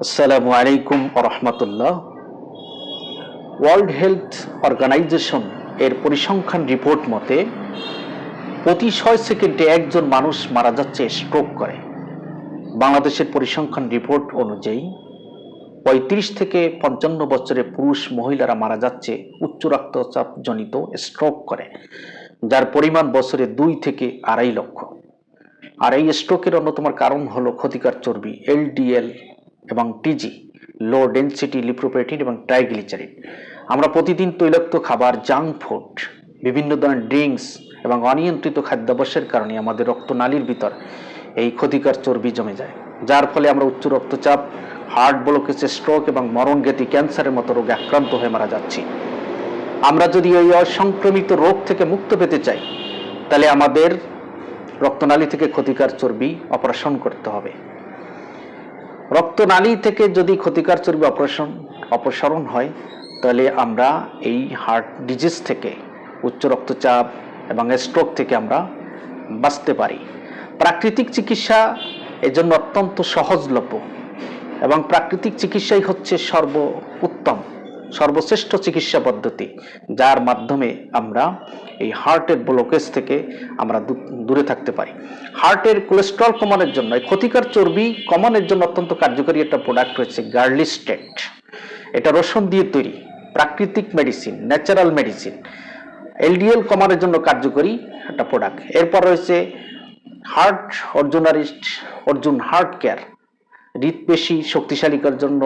আসসালামু আলাইকুম ওয়া রাহমাতুল্লাহ। ওয়ার্ল্ড হেলথ অর্গানাইজেশন এর পরিসংখ্যান রিপোর্ট মতে প্রতি ৬ সেকেন্ডে একজন মানুষ মারা যাচ্ছে স্ট্রোক করে। বাংলাদেশের পরিসংখ্যান রিপোর্ট অনুযায়ী ৩৫ থেকে ৫৫ বছরের পুরুষ মহিলারা মারা যাচ্ছে উচ্চ রক্তচাপ জনিত স্ট্রোক করে, যার পরিমাণ বছরে ২ থেকে ২.৫ লক্ষ। আর এই স্ট্রোকের অন্যতম কারণ হলো ক্ষতিকর চর্বি, এলডিএল এবং টিজি, লো ডেনসিটি লিপোপ্রোটিন এবং ট্রাইগ্লিসারিড। আমরা প্রতিদিন তৈলাক্ত খাবার, জাঙ্ক ফুড, বিভিন্ন ধরনের ড্রিঙ্কস এবং অনিয়ন্ত্রিত খাদ্যাভ্যাসের কারণে আমাদের রক্তনালীর ভিতর এই ক্ষতিকর চর্বি জমে যায়, যার ফলে আমরা উচ্চ রক্তচাপ, হার্ট ব্লকেজ, স্ট্রোক এবং মরণঘাতী ক্যান্সারের মতো রোগে আক্রান্ত হয়ে মারা যাচ্ছি। আমরা যদি এই অসংক্রমিত রোগ থেকে মুক্ত পেতে চাই, তাহলে আমাদের রক্তনালী থেকে ক্ষতিকর চর্বি অপারেশন করতে হবে। রক্তনালী থেকে যদি ক্ষতিকর চর্বি অপসারণ হয়, তাহলে আমরা এই হার্ট ডিজিজ থেকে, উচ্চ রক্তচাপ এবং স্ট্রোক থেকে আমরা বাঁচতে পারি। প্রাকৃতিক চিকিৎসা এজন্য অত্যন্ত সহজলভ্য এবং প্রাকৃতিক চিকিৎসাই হচ্ছে সর্বোত্তম, সর্বশ্রেষ্ঠ চিকিৎসা পদ্ধতি, যার মাধ্যমে আমরা এই হার্টের ব্লকেজ থেকে আমরা দূরে থাকতে পারি। হার্টের কোলেস্ট্রল কমানোর জন্য, এই ক্ষতিকর চর্বি কমানোর জন্য অত্যন্ত কার্যকরী একটা প্রোডাক্ট রয়েছে গার্লিস্টেট। এটা রসুন দিয়ে তৈরি প্রাকৃতিক মেডিসিন, ন্যাচারাল মেডিসিন, এলডিএল কমানোর জন্য কার্যকরী একটা প্রোডাক্ট। এরপর রয়েছে হার্ট অর্জুন হার্ট কেয়ার, হৃদপেশি শক্তিশালী করার জন্য,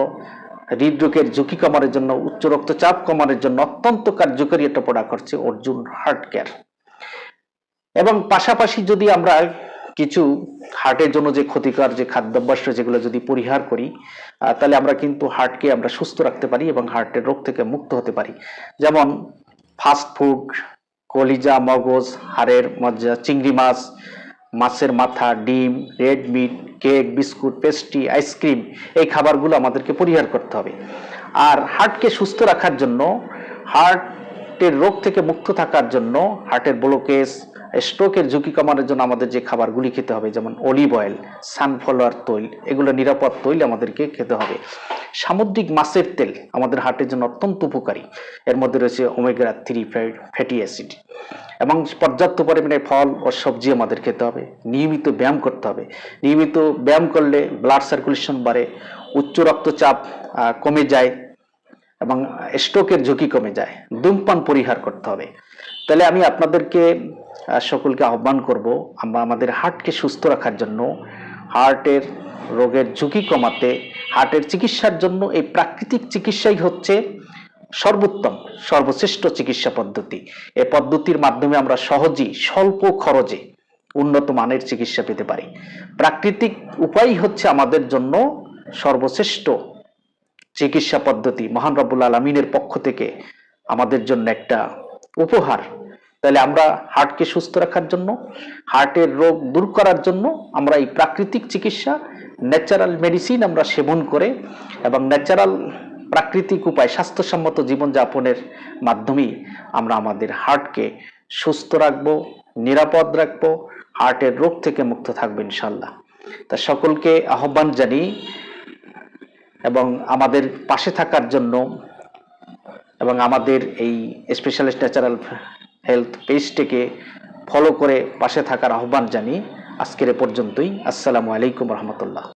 হৃদরোগের ঝুঁকি কমানোর জন্য, উচ্চ রক্তচাপ কমানোর জন্য অত্যন্ত কার্যকরী একটা প্রোডাক্ট হচ্ছে অর্জুন হার্ট কেয়ার। এবং পাশাপাশি যদি আমরা কিছু হার্টের জন্য যে ক্ষতিকর যে খাদ্যাভ্যাস যেগুলো যদি পরিহার করি, তাহলে আমরা কিন্তু হার্টকে আমরা সুস্থ রাখতে পারি এবং হার্টের রোগ থেকে মুক্ত হতে পারি। যেমন ফাস্ট ফুড, কলিজা, মগজ, হাড়ের মজ্জা, চিংড়ি মাছ, মাছের মাথা, ডিম, red meat, cake, biscuit, pastry, ice cream, এই খাবারগুলো আমাদেরকে পরিহার করতে হবে। আর হার্টকে সুস্থ রাখার জন্য, হার্টের রোগ থেকে মুক্ত থাকার জন্য, হার্টের ব্লকেজ, স্ট্রোকের ঝুঁকি কমানোর জন্য আমাদের যে খাবারগুলি খেতে হবে, যেমন অলিভ অয়েল, সানফ্লাওয়ার তৈল, এগুলো নিরাপদ তৈল আমাদেরকে খেতে হবে। সামুদ্রিক মাছের তেল আমাদের হার্টের জন্য অত্যন্ত উপকারী। এর মধ্যে রয়েছে ওমেগা 3 ফ্যাটি অ্যাসিড। এবং পর্যাপ্ত পরিমাণে ফল ও সবজি আমাদের খেতে হবে। নিয়মিত ব্যায়াম করতে হবে। নিয়মিত ব্যায়াম করলে ব্লাড সার্কুলেশন বাড়ে, উচ্চ রক্তচাপ কমে যায় এবং স্ট্রোকের ঝুঁকি কমে যায়। ধূমপান পরিহার করতে হবে। তাহলে আমি আপনাদেরকে সকলকে আহ্বান করব, আমরা আমাদের হার্টকে সুস্থ রাখার জন্য, হার্টের রোগের ঝুঁকি কমাতে, হার্টের চিকিৎসার জন্য এই প্রাকৃতিক চিকিৎসাই হচ্ছে সর্বোত্তম, সর্বশ্রেষ্ঠ চিকিৎসা পদ্ধতি। এই পদ্ধতির মাধ্যমে আমরা সহজেই স্বল্প খরচে উন্নত মানের চিকিৎসা পেতে পারি। প্রাকৃতিক উপায় হচ্ছে আমাদের জন্য সর্বশ্রেষ্ঠ চিকিৎসা পদ্ধতি, মহান রব্বুল আলামিনের পক্ষ থেকে আমাদের জন্য একটা উপহার। তাহলে আমরা হার্টকে সুস্থ রাখার জন্য, হার্টের রোগ দূর করার জন্য আমরা এই প্রাকৃতিক চিকিৎসা, ন্যাচারাল মেডিসিন আমরা সেবন করে এবং ন্যাচারাল প্রাকৃতিক উপায়, স্বাস্থ্যসম্মত জীবনযাপনের মাধ্যমেই আমরা আমাদের হার্টকে সুস্থ রাখবো, নিরাপদ রাখবো, হার্টের রোগ থেকে মুক্ত থাকবো ইনশাল্লাহ। তা সকলকে আহ্বান জানিয়ে এবং আমাদের পাশে থাকার জন্য এবং আমাদের এই স্পেশালিস্ট ন্যাচারাল হেলথ পেজটিকে ফলো করে পাশে থাকার আহ্বান জানিয়ে আজকের এ পর্যন্তই। আসসালামু আলাইকুম রহমতুল্লাহ।